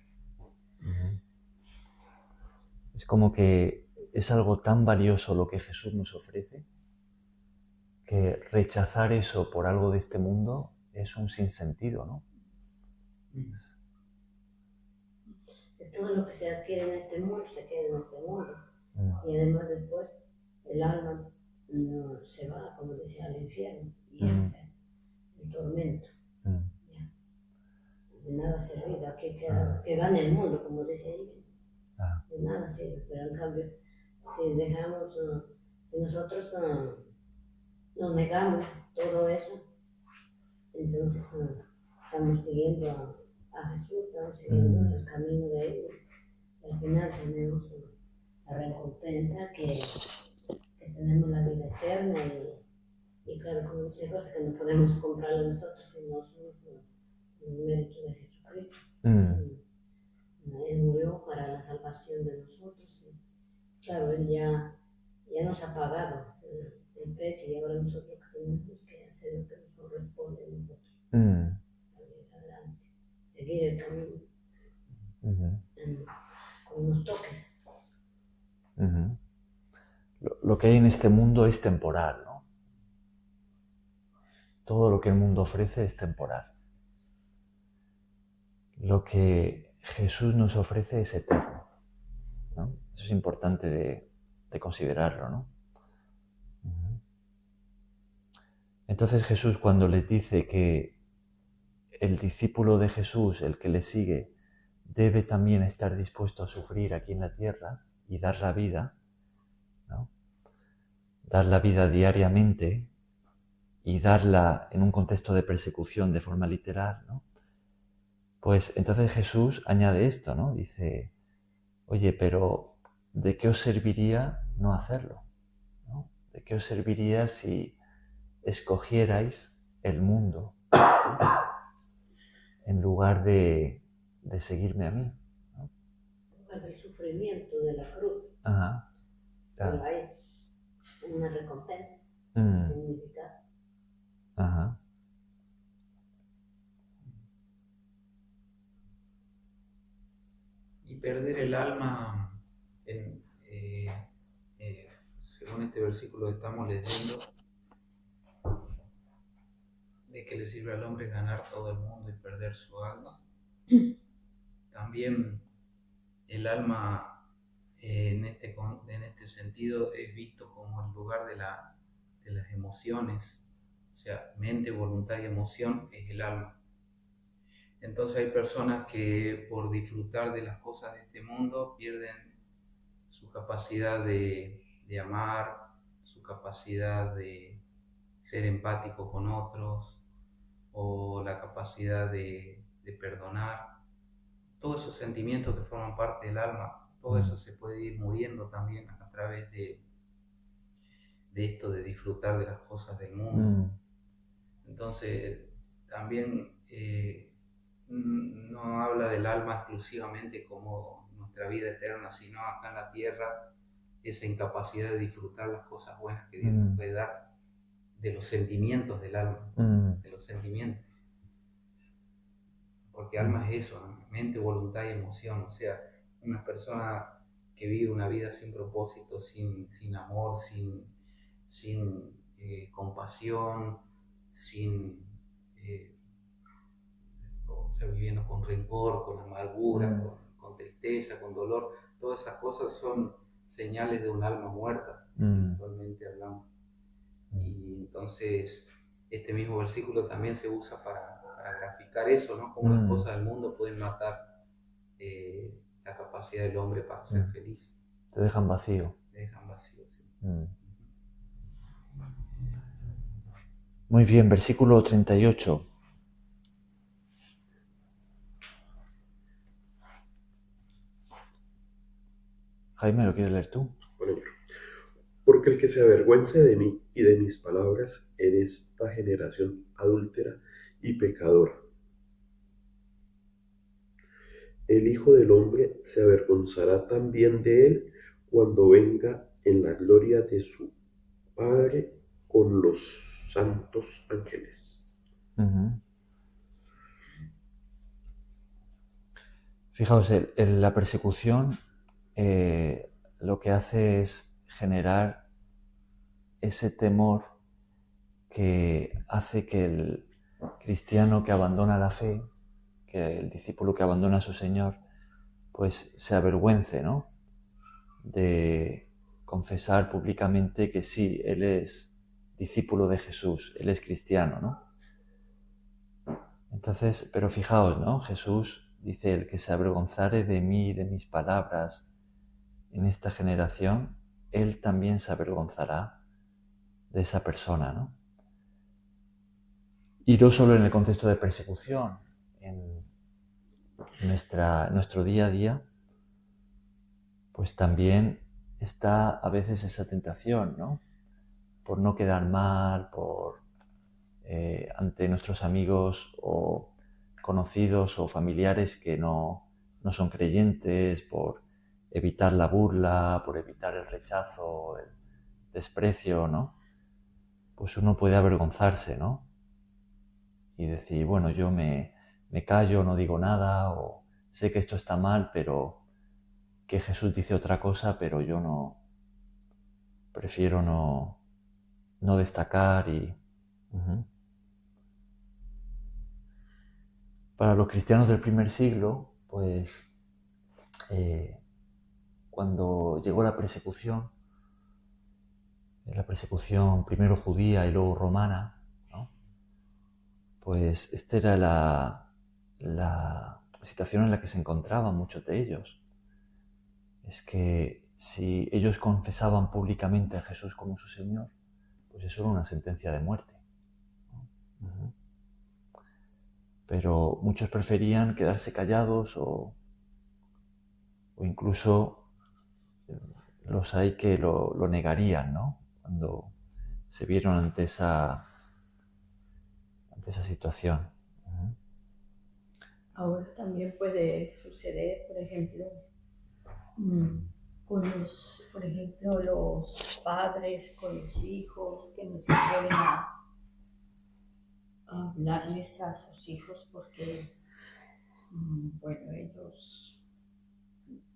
[SPEAKER 1] Es como que es algo tan valioso lo que Jesús nos ofrece, que rechazar eso por algo de este mundo es un sinsentido, ¿no?
[SPEAKER 6] Todo lo que se adquiere en este mundo se queda en este mundo. Y además después el alma no se va, como decía, al infierno, y el tormento. ¿Ya? De nada sirve, que gane el mundo, como decía ella. De nada sirve, pero en cambio, si nosotros nos negamos todo eso, entonces estamos siguiendo a Jesús, estamos siguiendo el camino de Él, y al final tenemos la recompensa que tenemos la vida eterna, y claro, como dice Rosa, que no podemos comprarlo nosotros, sino solo por el mérito de Jesucristo. Él murió para la salvación de nosotros, y claro, Él ya nos ha pagado el precio, y ahora nosotros tenemos que hacer lo que nos corresponde a nosotros. Adelante, seguir el camino con los toques.
[SPEAKER 1] Lo que hay en este mundo es temporal, ¿no? Todo lo que el mundo ofrece es temporal. Lo que Jesús nos ofrece es eterno, ¿no? Eso es importante de considerarlo, ¿no? Entonces Jesús, cuando les dice que el discípulo de Jesús, el que le sigue, debe también estar dispuesto a sufrir aquí en la tierra y dar la vida, ¿no? Dar la vida diariamente y darla en un contexto de persecución de forma literal, ¿no? Pues entonces Jesús añade esto, ¿no? Dice, oye, pero ¿de qué os serviría no hacerlo? ¿No? ¿De qué os serviría si escogierais el mundo en lugar de seguirme a mí? ¿No?
[SPEAKER 6] En lugar del sufrimiento de la cruz.
[SPEAKER 1] Ajá, claro.
[SPEAKER 6] Pero hay una recompensa, significado.
[SPEAKER 1] Ajá.
[SPEAKER 5] Y perder el alma, según este versículo que estamos leyendo, de que le sirve al hombre ganar todo el mundo y perder su alma. También el alma en este sentido es visto como el lugar de las emociones, o sea, mente, voluntad y emoción es el alma. Entonces hay personas que por disfrutar de las cosas de este mundo pierden su capacidad de amar, su capacidad de ser empático con otros o la capacidad de perdonar. Todos esos sentimientos que forman parte del alma, todo eso se puede ir muriendo también a través de esto de disfrutar de las cosas del mundo. Entonces también no habla del alma exclusivamente como nuestra vida eterna, sino acá en la tierra, esa incapacidad de disfrutar las cosas buenas que Dios nos puede dar, de los sentimientos del alma, de los sentimientos. Porque alma es eso, ¿no? Mente, voluntad y emoción. O sea, una persona que vive una vida sin propósito, sin amor, sin compasión, o sea, viviendo con rencor, con amargura, con tristeza, con dolor, todas esas cosas son señales de un alma muerta, actualmente hablamos. Y entonces este mismo versículo también se usa para graficar eso, ¿no? Cómo las cosas del mundo pueden matar la capacidad del hombre para ser feliz.
[SPEAKER 1] Te dejan vacío.
[SPEAKER 5] Te dejan vacío, sí.
[SPEAKER 1] Muy bien, versículo 38. Jaime, ¿lo quieres leer tú?
[SPEAKER 3] Bueno, porque el que se avergüence de mí y de mis palabras en esta generación adúltera y pecadora, el Hijo del Hombre se avergonzará también de él cuando venga en la gloria de su Padre con los santos ángeles.
[SPEAKER 1] Fijaos, la persecución lo que hace es generar ese temor que hace que el cristiano que abandona la fe, que el discípulo que abandona a su Señor, pues se avergüence, ¿no? De confesar públicamente que sí, él es discípulo de Jesús, él es cristiano, ¿no? Entonces, pero fijaos, ¿no? Jesús dice, el que se avergonzare de mí y de mis palabras en esta generación, él también se avergonzará de esa persona, ¿no? Y no solo en el contexto de persecución, en nuestro día a día, pues también está a veces esa tentación, ¿no? Por no quedar mal, ante nuestros amigos o conocidos o familiares que no son creyentes, por evitar la burla, por evitar el rechazo, el desprecio, ¿no? Pues uno puede avergonzarse, ¿no? Y decir, bueno, yo me callo, no digo nada, o sé que esto está mal, pero que Jesús dice otra cosa, pero yo no, prefiero no destacar y... Para los cristianos del primer siglo, pues cuando llegó la persecución primero judía y luego romana, pues esta era la situación en la que se encontraban muchos de ellos. Es que si ellos confesaban públicamente a Jesús como su Señor, pues eso era una sentencia de muerte. Uh-huh. Pero muchos preferían quedarse callados o incluso los hay que lo negarían, ¿no? Cuando se vieron ante esa situación. Uh-huh.
[SPEAKER 4] Ahora también puede suceder, por ejemplo, con los padres, con los hijos, que no se atreven a hablarles a sus hijos porque, bueno, ellos,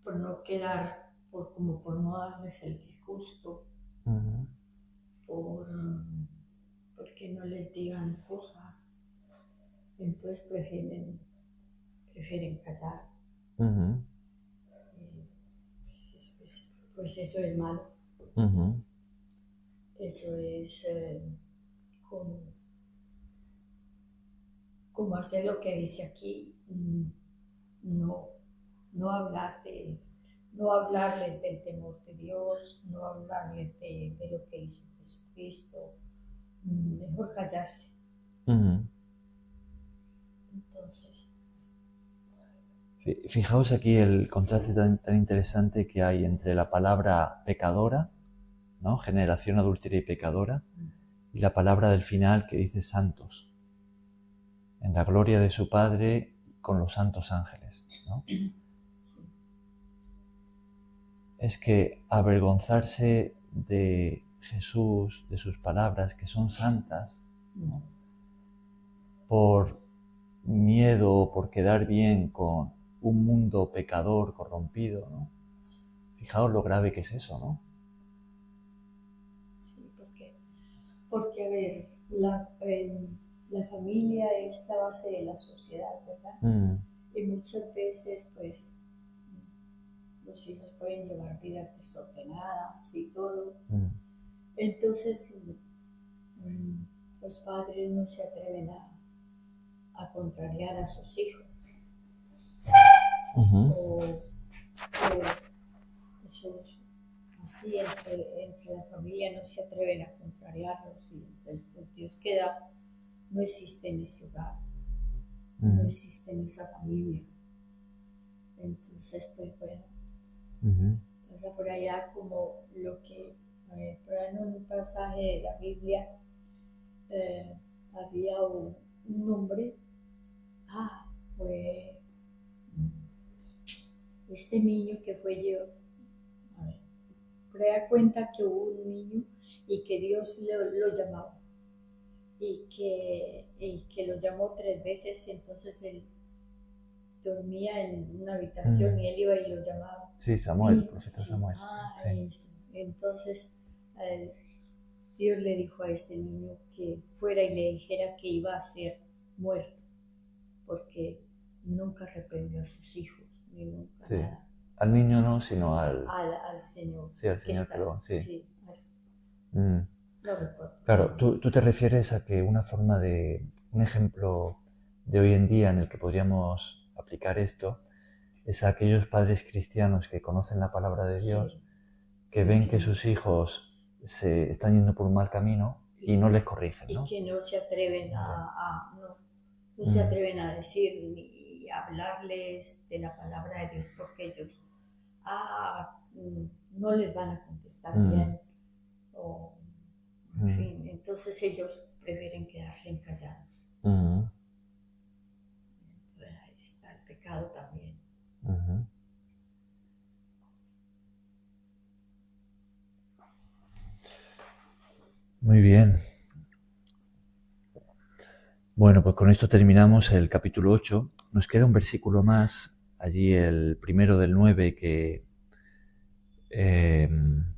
[SPEAKER 4] por no quedar, por no darles el disgusto,
[SPEAKER 1] Uh-huh.
[SPEAKER 4] porque no les digan cosas, entonces prefieren callar.
[SPEAKER 1] Uh-huh.
[SPEAKER 4] Pues eso es malo.
[SPEAKER 1] Uh-huh.
[SPEAKER 4] Eso es como hacer lo que dice aquí, no hablarles del temor de Dios, no hablarles de lo que hizo Jesucristo, mejor callarse.
[SPEAKER 1] Uh-huh.
[SPEAKER 4] Entonces,
[SPEAKER 1] fijaos aquí el contraste tan interesante que hay entre la palabra pecadora, ¿no? Generación adúltera y pecadora, y la palabra del final que dice santos, en la gloria de su Padre con los santos ángeles, ¿no? Es que avergonzarse de Jesús, de sus palabras que son santas, ¿no? Por miedo o por quedar bien con un mundo pecador, corrompido, ¿no? Fijaos lo grave que es eso, ¿no?
[SPEAKER 4] Sí, porque a ver, la familia es la base de la sociedad, ¿verdad? Y muchas veces, pues, los hijos pueden llevar vidas desordenadas y todo. Entonces, los padres no se atreven a contrariar a sus hijos.
[SPEAKER 1] Uh-huh.
[SPEAKER 4] O así entre la familia no se atreven a contrariarlos y pues, Dios no existe en ese hogar, no existe en esa familia. Entonces, pues bueno, pasa por allá como lo que, por ahí en un pasaje de la Biblia había un hombre, fue este niño que fue yo, da cuenta que hubo un niño y que Dios lo llamaba y que lo llamó 3 veces, entonces él dormía en una habitación y él iba y lo llamaba.
[SPEAKER 1] Sí, Samuel, el profeta Samuel.
[SPEAKER 4] Sí. Eso. Entonces Dios le dijo a ese niño que fuera y le dijera que iba a ser muerto, porque nunca reprendió a sus hijos, ni nunca nada.
[SPEAKER 1] Al niño no, sino al
[SPEAKER 4] Señor.
[SPEAKER 1] Sí, al Señor, pero sí.
[SPEAKER 4] Sí.
[SPEAKER 1] No recuerdo. Claro, tú te refieres a que un ejemplo de hoy en día en el que podríamos aplicar esto es a aquellos padres cristianos que conocen la palabra de Dios, que ven que sus hijos se están yendo por un mal camino y no les corrigen, ¿no?
[SPEAKER 4] Y que no se atreven no se atreven a decir ni a hablarles de la palabra de Dios porque ellos no les van a contestar bien o en fin, entonces ellos prefieren quedarse callados. Entonces ahí está el pecado también.
[SPEAKER 1] Muy bien. Bueno, pues con esto terminamos el capítulo 8. Nos queda un versículo más, allí el primero del 9, que en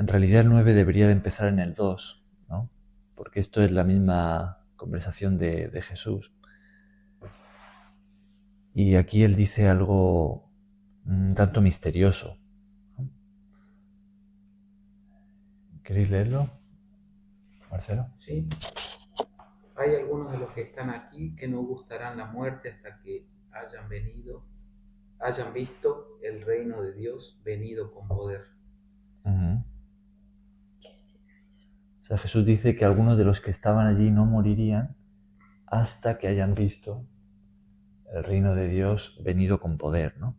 [SPEAKER 1] realidad el 9 debería de empezar en el 2, ¿no? Porque esto es la misma conversación de Jesús. Y aquí él dice algo un tanto misterioso. ¿Queréis leerlo, Marcelo?
[SPEAKER 5] Sí. hay algunos de los que están aquí que no gustarán la muerte hasta que hayan visto el reino de Dios venido con poder.
[SPEAKER 1] O sea, Jesús dice que algunos de los que estaban allí no morirían hasta que hayan visto el reino de Dios venido con poder, ¿no?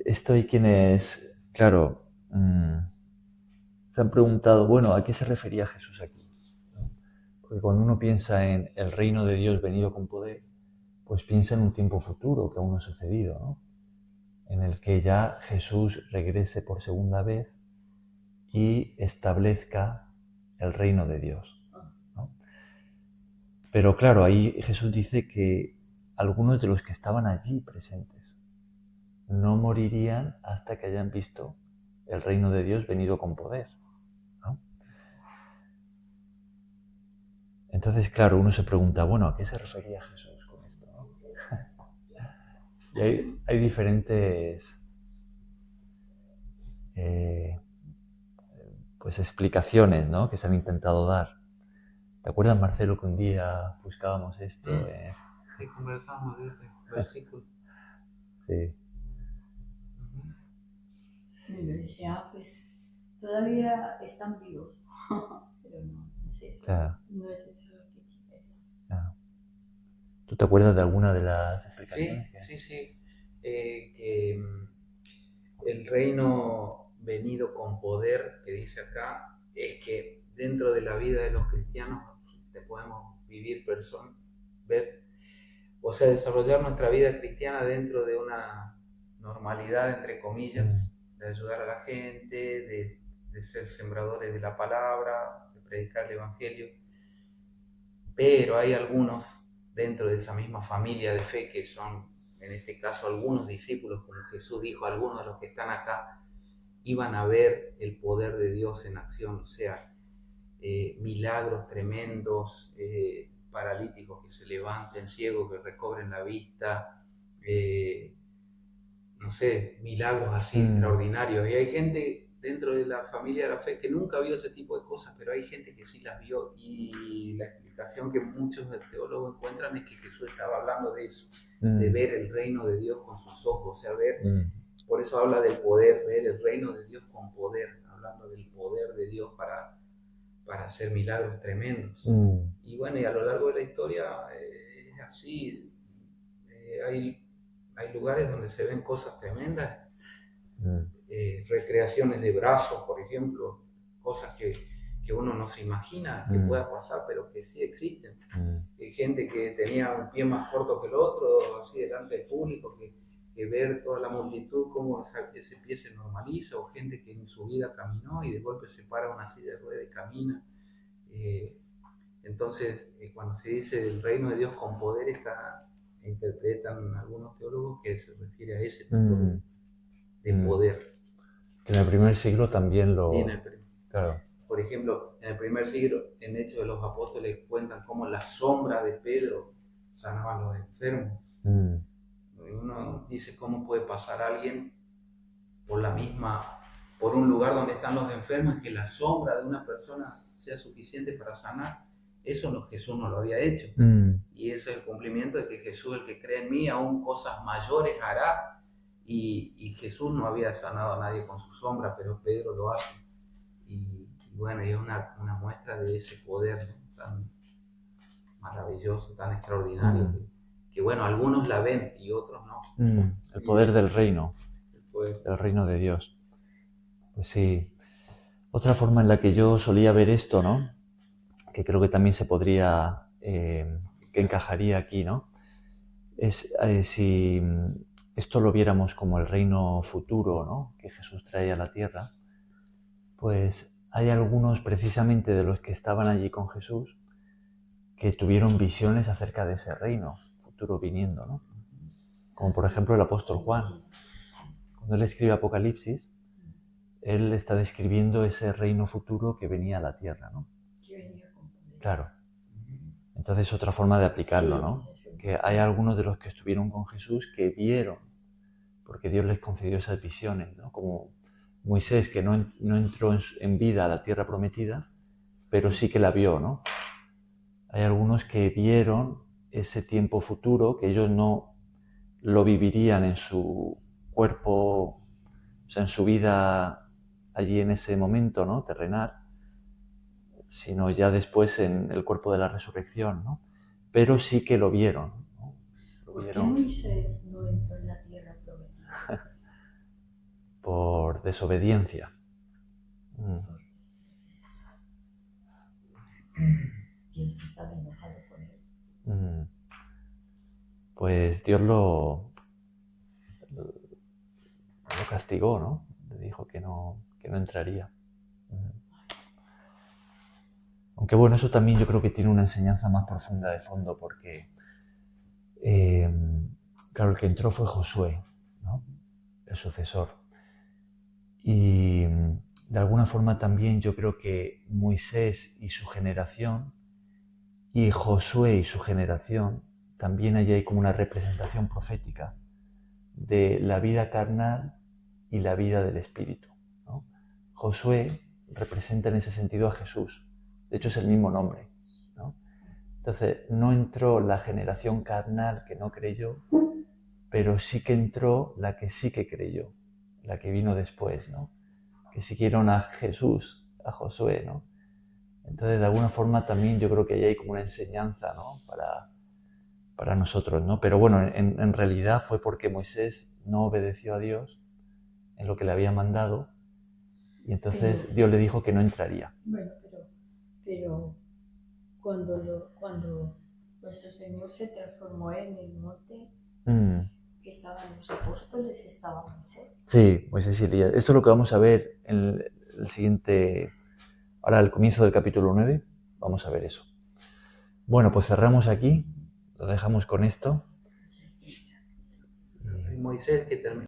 [SPEAKER 1] Esto hay quienes, claro, se han preguntado, bueno, ¿a qué se refería Jesús aquí? ¿No? Porque cuando uno piensa en el reino de Dios venido con poder, pues piensa en un tiempo futuro que aún no ha sucedido, ¿no? En el que ya Jesús regrese por segunda vez y establezca el reino de Dios, ¿no? Pero claro, ahí Jesús dice que algunos de los que estaban allí presentes no morirían hasta que hayan visto el reino de Dios venido con poder, ¿no? Entonces, claro, uno se pregunta, bueno, ¿a qué se refería Jesús con esto, ¿no? Y hay diferentes pues explicaciones, ¿no?, que se han intentado dar. ¿Te acuerdas, Marcelo, que un día buscábamos esto?
[SPEAKER 5] Sí, conversábamos de ese versículo.
[SPEAKER 1] Sí.
[SPEAKER 4] Y yo decía, pues todavía están vivos, pero no es eso,
[SPEAKER 1] Claro.
[SPEAKER 4] no es eso lo que piensa.
[SPEAKER 1] Claro. ¿Tú te acuerdas de alguna de las explicaciones?
[SPEAKER 5] Sí. Que el reino venido con poder, que dice acá, es que dentro de la vida de los cristianos te podemos desarrollar nuestra vida cristiana dentro de una normalidad, entre comillas, de ayudar a la gente, de ser sembradores de la palabra, de predicar el evangelio. Pero hay algunos dentro de esa misma familia de fe que son, en este caso, algunos discípulos, como Jesús dijo, algunos de los que están acá iban a ver el poder de Dios en acción, o sea, milagros tremendos, paralíticos que se levanten, ciegos que recobren la vista, milagros así extraordinarios. Y hay gente dentro de la familia de la fe que nunca vio ese tipo de cosas, pero hay gente que sí las vio, y la explicación que muchos teólogos encuentran es que Jesús estaba hablando de eso, de ver el reino de Dios con sus ojos, o sea, por eso habla del poder, ver el reino de Dios con poder, hablando del poder de Dios para hacer milagros tremendos. Y bueno, y a lo largo de la historia es así, hay lugares donde se ven cosas tremendas, recreaciones de brazos, por ejemplo, cosas que uno no se imagina que pueda pasar, pero que sí existen. Hay gente que tenía un pie más corto que el otro, así delante del público, que ver toda la multitud cómo ese pie se normaliza, o gente que en su vida caminó y de golpe se para una silla de ruedas y camina. Entonces, cuando se dice el reino de Dios con poder, interpretan algunos teólogos que se refiere a ese tipo de poder.
[SPEAKER 1] Que en el primer siglo también lo...
[SPEAKER 5] Claro. Por ejemplo, en el primer siglo, en Hechos de los Apóstoles, cuentan cómo la sombra de Pedro sanaba a los enfermos. Uno dice, ¿cómo puede pasar alguien por un lugar donde están los enfermos y que la sombra de una persona sea suficiente para sanar? Eso Jesús no lo había hecho. Y eso es el cumplimiento de que Jesús, el que cree en mí, aún cosas mayores hará. Y Jesús no había sanado a nadie con su sombra, pero Pedro lo hace. Y bueno, y es una muestra de ese poder, ¿no?, tan maravilloso, tan extraordinario, que bueno, algunos la ven y otros no.
[SPEAKER 1] El poder del reino,
[SPEAKER 5] del
[SPEAKER 1] reino de Dios. Pues sí. Otra forma en la que yo solía ver esto, ¿no?, que creo que también se podría, que encajaría aquí, ¿no?, es si esto lo viéramos como el reino futuro, ¿no?, que Jesús trae a la tierra, pues hay algunos precisamente de los que estaban allí con Jesús que tuvieron visiones acerca de ese reino futuro viniendo, ¿no? Como por ejemplo el apóstol Juan. Cuando él escribe Apocalipsis, él está describiendo ese reino futuro que venía a la tierra, ¿no? Claro. Entonces es otra forma de aplicarlo, ¿no? Que hay algunos de los que estuvieron con Jesús que vieron, porque Dios les concedió esas visiones, ¿no? Como Moisés, que no entró en vida a la tierra prometida, pero sí que la vio, ¿no? hay algunos que vieron ese tiempo futuro, que ellos no lo vivirían en su cuerpo, o sea, en su vida allí en ese momento, ¿no?, terrenal, sino ya después en el cuerpo de la resurrección, ¿no? Pero sí que lo vieron, ¿no?
[SPEAKER 4] ¿Por qué Moisés no entró en la tierra prometida?
[SPEAKER 1] Por desobediencia.
[SPEAKER 4] Dios estaba enojado con él.
[SPEAKER 1] Pues Dios lo castigó, ¿no? Le dijo que no entraría. Aunque bueno, eso también yo creo que tiene una enseñanza más profunda de fondo, porque claro, el que entró fue Josué, ¿no?, el sucesor. Y de alguna forma también yo creo que Moisés y su generación y Josué y su generación, también allí hay como una representación profética de la vida carnal y la vida del Espíritu, ¿no? Josué representa en ese sentido a Jesús, de hecho es el mismo nombre, ¿no? Entonces no entró la generación carnal que no creyó, pero sí que entró la que sí que creyó, la que vino después, ¿no?, que siguieron a Jesús, a Josué, ¿no? Entonces, de alguna forma también yo creo que ahí hay como una enseñanza, ¿no?, para nosotros, ¿no? Pero bueno, en realidad fue porque Moisés no obedeció a Dios en lo que le había mandado, y entonces Dios le dijo que no entraría.
[SPEAKER 4] Bueno, pero cuando nuestro Señor se transformó en el monte, que estaban los apóstoles, estaba Moisés.
[SPEAKER 1] Sí, Moisés y Elías. Esto es lo que vamos a ver en el siguiente, ahora al comienzo del capítulo 9, vamos a ver eso. Bueno, pues cerramos aquí, lo dejamos con esto.
[SPEAKER 5] Moisés que terminó.